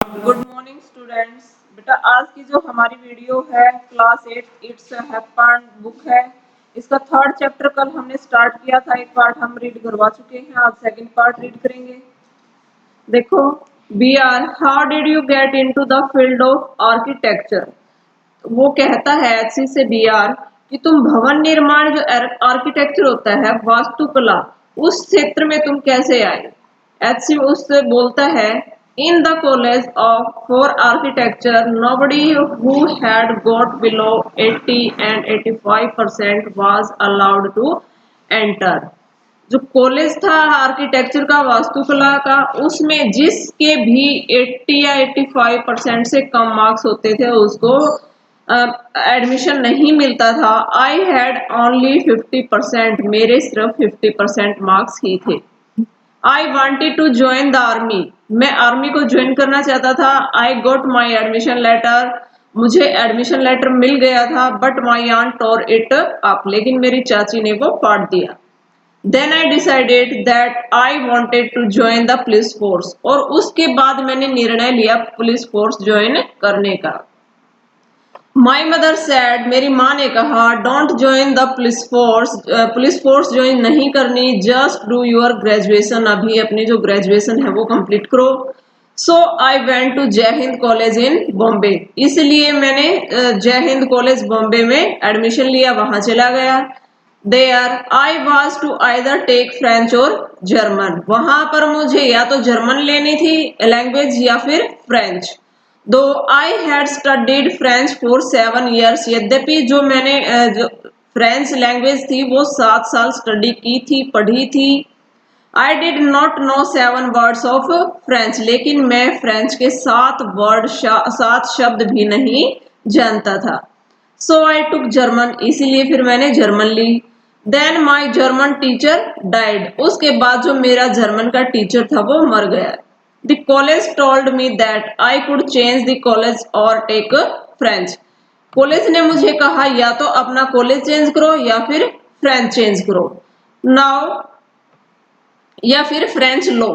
Good morning students. बेटा आज की जो हमारी वीडियो है क्लास 8 इट्स हैपन बुक है। इसका थर्ड चैप्टर कल हमने स्टार्ट किया था, एक पार्ट हम रीड करवा चुके हैं, आज सेकंड पार्ट रीड करेंगे। देखो, B R how did you get into the field of architecture. वो कहता है एचसी से बी आर कि तुम भवन निर्माण जो आर्किटेक्चर होता है, वास्तुकला, उस क्षेत्र में तुम कैसे आए। एचसी उससे बोलता है in the college of for architecture nobody who had got below 80 and 85% was allowed to enter। जो कॉलेज था आर्किटेक्चर का, वास्तुकला का, उसमें जिसके भी 80 या 85% से कम मार्क्स होते थे उसको एडमिशन नहीं मिलता था। आई हैड ओनली 50%, मेरे सिर्फ 50% मार्क्स ही थे। I wanted to join the army, मैं आर्मी को ज्वाइन करना चाहता था। I got my admission letter, मुझे एडमिशन लेटर मिल गया था। But my aunt tore it up, लेकिन मेरी चाची ने वो फाड़ दिया। Then I decided that I wanted to join the police force, और उसके बाद मैंने निर्णय लिया पुलिस फोर्स ज्वाइन करने का। माई मदर सैड, मेरी माँ ने कहा don't join the police force join नहीं करनी, जस्ट डू योर ग्रेजुएशन, अभी अपनी जो ग्रेजुएशन है वो कंप्लीट करो। सो I went to Jai Hind college in Bombay, इसलिए मैंने जय हिंद कॉलेज बॉम्बे में एडमिशन लिया, वहां चला गया। There I was to either take French or German, वहां पर मुझे या तो जर्मन लेनी थी लैंग्वेज या फिर फ्रेंच। दो I had studied French for 7 years, यद्यपि जो मैंने जो फ्रेंच लैंग्वेज थी वो 7 साल स्टडी की थी, पढ़ी थी। I did not know 7 words of French, लेकिन मैं फ्रेंच के 7 शब्द भी नहीं जानता था। सो आई टुक जर्मन, इसीलिए फिर मैंने जर्मन ली। देन माई जर्मन टीचर डाइड, उसके बाद जो मेरा जर्मन का टीचर था वो मर गया। The college told me that I could change the college और टेक फ्रेंच, कॉलेज ने मुझे कहा या तो अपना कॉलेज चेंज करो या फिर फ्रेंच चेंज करो। नाउ या फिर फ्रेंच लो।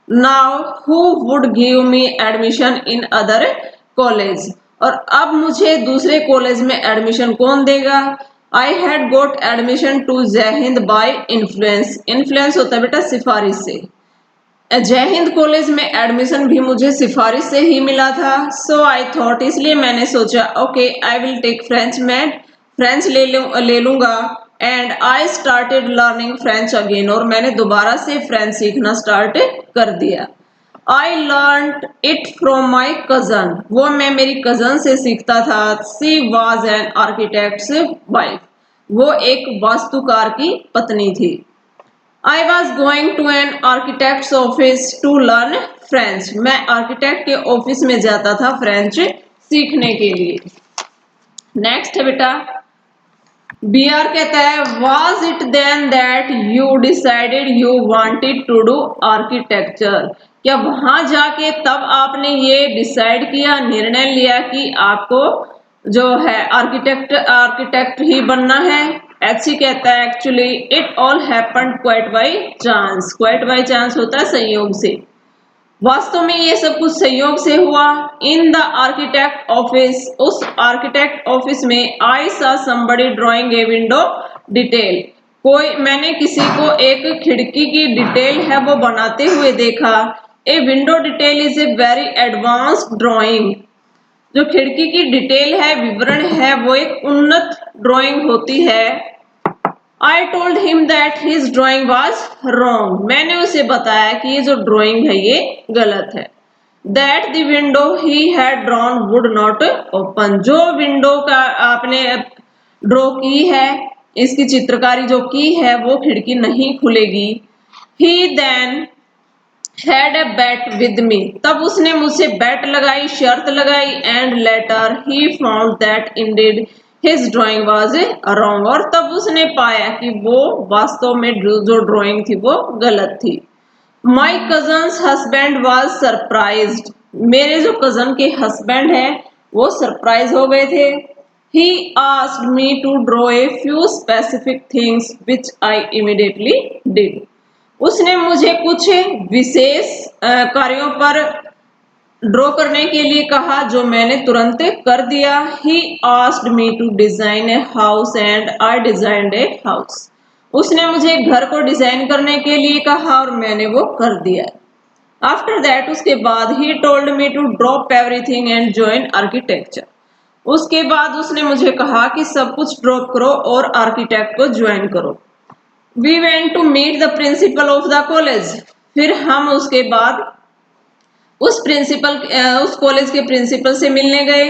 Now who would give me admission in other college, और अब मुझे दूसरे कॉलेज में एडमिशन कौन देगा। I had got admission to Jai Hind bye influence, influence होता है बेटा सिफारिश से। जय हिंद कॉलेज में एडमिशन भी मुझे सिफारिश से ही मिला था। सो आई थॉट, इसलिए मैंने सोचा okay I will take French, मैं फ्रेंच ले लूंगा। And I started learning French again, और मैंने दोबारा से फ्रेंच सीखना स्टार्ट कर दिया। I learn it from my cousin, वो मैं मेरी कजन से सीखता था। She was an architect's wife, वो एक वास्तुकार की पत्नी थी। I was going to an architect office to learn French, मैं आर्किटेक्ट के ऑफिस में जाता था फ्रेंच सीखने के लिए। नेक्स्ट है बेटा, बी आर कहता है was it then that you decided you wanted to do architecture, क्या वहां जाके तब आपने ये डिसाइड किया, निर्णय लिया कि आपको जो है आर्किटेक्ट ही बनना है। एचसी कहता है actually it all happened quite by chance, quite by chance होता है संयोग से, वास्तव में ये सब कुछ संयोग से हुआ। इन द आर्किटेक्ट ऑफिस, उस आर्किटेक्ट ऑफिस में आई सा somebody drawing a window detail, कोई मैंने किसी को एक खिड़की की डिटेल है वो बनाते हुए देखा। A window detail is a very advanced drawing, जो खिड़की की डिटेल है, विवरण है, वो एक उन्नत ड्राइंग होती है। I told him that his drawing was wrong, मैंने उसे बताया कि ये जो ड्राइंग है ये गलत है। That the window he had drawn would not open, जो विंडो का आपने ड्रॉ की है, इसकी चित्रकारी जो की है वो खिड़की नहीं खुलेगी। He then had a bet with me, तब उसने मुझसे बैट लगाई, शर्त लगाई। And later he found that indeed his drawing was wrong, और तब उसने पाया कि वो वास्तव में जो ड्राइंग थी वो गलत थी। My cousins husband was surprised, मेरे जो कजन के हस्बैंड है वो सरप्राइज हो गए थे। He asked me to draw a few specific things which I immediately did, उसने मुझे कुछ विशेष कार्यों पर ड्रॉ करने के लिए कहा, जो मैंने तुरंत कर दिया। He asked me to design a house and I designed a house. उसने मुझे घर को डिजाइन करने के लिए कहा और मैंने वो कर दिया। After that, उसके बाद he told me to drop everything and join architecture. उसके बाद उसने मुझे कहा कि सब कुछ ड्रॉप करो और आर्किटेक्ट को ज्वाइन करो। We went to meet the principal of the college. फिर हम उसके बाद उस कॉलेज के प्रिंसिपल से मिलने गए।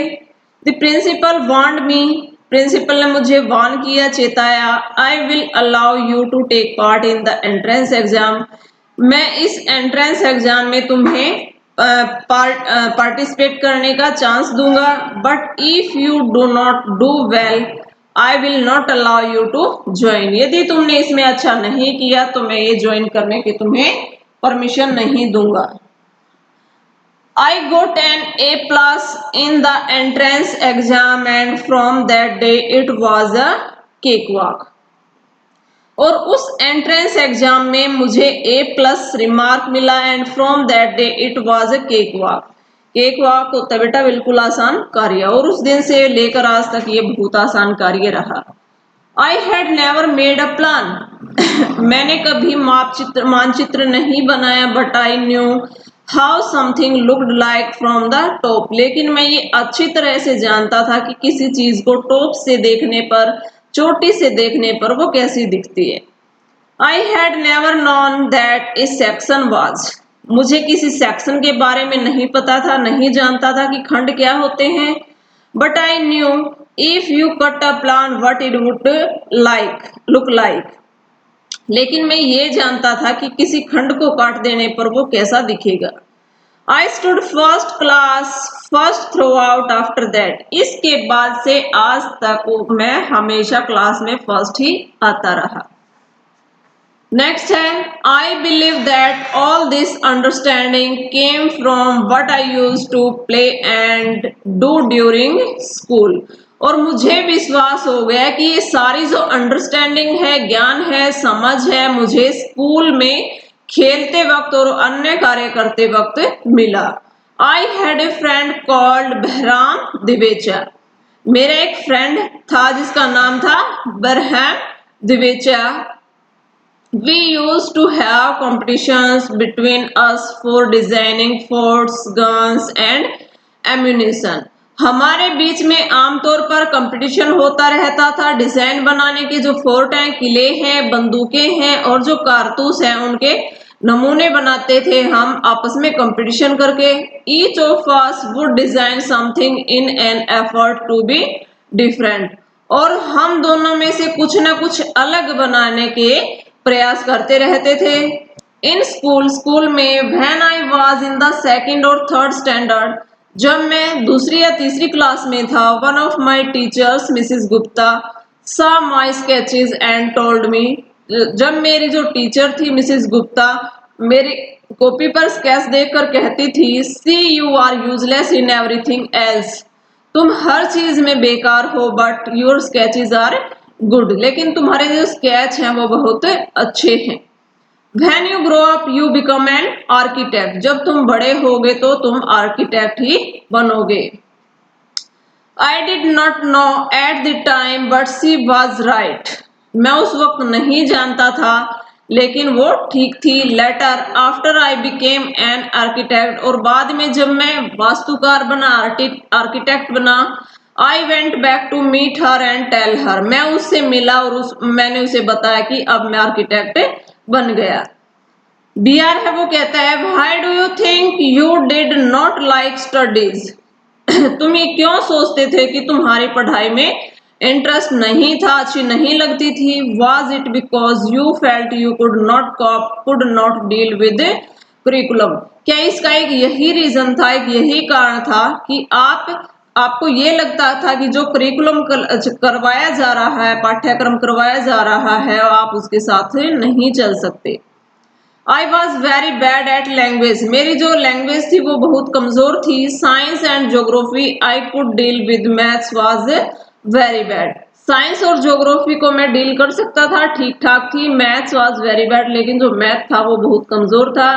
The principal warned me, principal ने मुझे वार्न किया, चेताया। I will allow you to take part in the entrance exam, मैं इस एंट्रेंस एग्जाम में तुम्हें पार्टिसिपेट करने का चांस दूंगा, but if you do not do well I will not allow you to join, यदि तुमने इसमें अच्छा नहीं किया तो मैं ये ज्वाइन करने की तुम्हें परमिशन नहीं दूंगा। I got an A plus in the entrance exam and from that day it was a cakewalk. और उस एंट्रेंस एग्जाम में मुझे A प्लस रिमार्क मिला and from that day it was a cake walk. Cake walk होता है बेटा बिल्कुल आसान कार्य, और उस दिन से लेकर आज तक ये बहुत आसान कार्य रहा। I had never made a plan मैंने कभी मानचित्र नहीं बनाया, but I knew how something looked like from the top, लेकिन मैं ये अच्छी तरह से जानता था कि किसी चीज को टॉप से देखने पर, चोटी से देखने पर वो कैसी दिखती है। I had never known that A section was, मुझे किसी सेक्शन के बारे में नहीं पता था, नहीं जानता था कि खंड क्या होते हैं। But I knew if you cut a plan what it would look like, लेकिन मैं ये जानता था कि किसी खंड को काट देने पर वो कैसा दिखेगा। I stood first class first through out after that, इसके बाद से आज तक मैं हमेशा क्लास में फर्स्ट ही आता रहा। नेक्स्ट है, I believe that all this understanding came from what I used to play and do during school, और मुझे विश्वास हो गया कि ये सारी जो अंडरस्टैंडिंग है, ज्ञान है, समझ है, मुझे स्कूल में खेलते वक्त और अन्य कार्य करते वक्त मिला। I had a friend called Bahram Divecha, मेरा एक फ्रेंड था जिसका नाम था Barham दिवेचा। We used to have competitions between us for designing forts, guns and ammunition. हमारे बीच में आमतौर पर कंपटीशन होता रहता था डिजाइन बनाने के, जो फोर्ट हैं, किले हैं, बंदूकें हैं और जो कारतूस हैं उनके नमूने बनाते थे हम आपस में कंपटीशन करके। Each of us would design something in an effort to be different. और हम दोनों में से कुछ ना कुछ अलग बनाने के प्रयास करते रहते थे। इन स्कूल में when I was in the second और थर्ड स्टैंडर्ड, जब मैं दूसरी या तीसरी क्लास में था, one of my teachers Mrs Gupta saw my sketches and told me, जब मेरी जो टीचर थी मिसेस गुप्ता मेरी कॉपी पर स्केच देखकर कहती थी, see you are useless in everything else, तुम हर चीज में बेकार हो, but your sketches are good, लेकिन तुम्हारे जो स्केच हैं वो बहुत अच्छे हैं। When you grow up, you become an architect. जब तुम बड़े होगे तो तुम आर्किटेक्ट ही बनोगे। I did not know at the time, but she was right. मैं उस वक्त नहीं जानता था, लेकिन वो ठीक थी। Later, after I became an architect, और बाद में जब मैं वास्तुकार बना, आर्किटेक्ट बना, I went back to meet her and tell her. मैं उससे मिला और मैंने उसे बताया कि अब मैं आर्किटेक्ट बन गया। BR है वो कहता है, Why do you think you did not like studies? तुम ये क्यों सोचते थे कि तुम्हारी पढ़ाई में इंटरेस्ट नहीं था, अच्छी नहीं लगती थी? Was it because you felt you could not cope, could not deal with curriculum? क्या इसका एक यही रीजन था, एक यही कारण था कि आपको ये लगता था कि जो करिकुलम करवाया जा रहा है, पाठ्यक्रम करवाया जा रहा है, आप उसके साथ नहीं चल सकते। I was very bad at language, मेरी जो लैंग्वेज थी वो बहुत कमजोर थी। Science and geography I could deal with, maths was very bad. Science और ज्योग्राफी को मैं डील कर सकता था, ठीक ठाक थी। मैथ्स वॉज वेरी बैड, लेकिन जो मैथ था वो बहुत कमजोर था।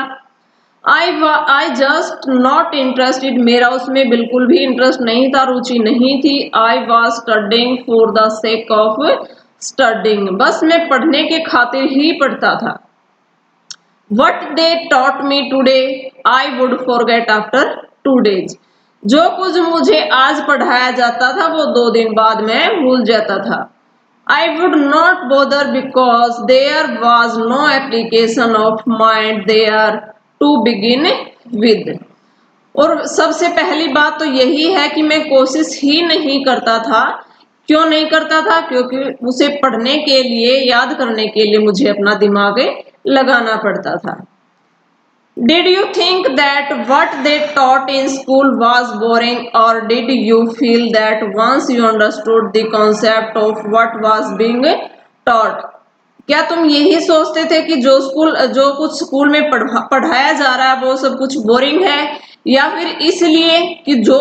आई जस्ट नॉट इंटरेस्टेड, मेरा उसमें बिल्कुल भी इंटरेस्ट नहीं था, रुचि नहीं थी। I was studying for the sake of studying, बस मैं पढ़ने के खातिर ही पढ़ता था। What they taught me today I would forget after 2 days, जो कुछ मुझे आज पढ़ाया जाता था वो 2 दिन बाद मैं भूल जाता था। I would not bother because there was no application of mind there to begin with। और सबसे पहली बात तो यही है कि मैं कोशिश ही नहीं करता था। क्यों नहीं करता था? क्योंकि उसे पढ़ने के लिए, याद करने के लिए मुझे अपना दिमाग लगाना पड़ता था। Did you think that what they taught in school was boring, or did you feel that once you understood the concept of what was being taught, क्या तुम यही सोचते थे कि जो कुछ स्कूल में पढ़ाया जा रहा है वो सब कुछ बोरिंग है, या फिर इसलिए कि जो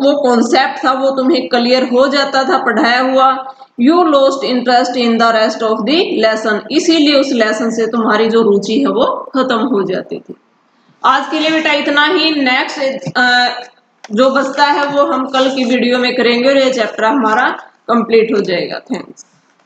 वो कॉन्सेप्ट था वो तुम्हें क्लियर हो जाता था पढ़ाया हुआ? You lost interest in the rest of the lesson, इसीलिए उस लेसन से तुम्हारी जो रुचि है वो खत्म हो जाती थी। आज के लिए बेटा इतना ही। नेक्स्ट जो बचता है वो हम कल की वीडियो में करेंगे और ये चैप्टर हमारा कंप्लीट हो जाएगा। थैंक्स।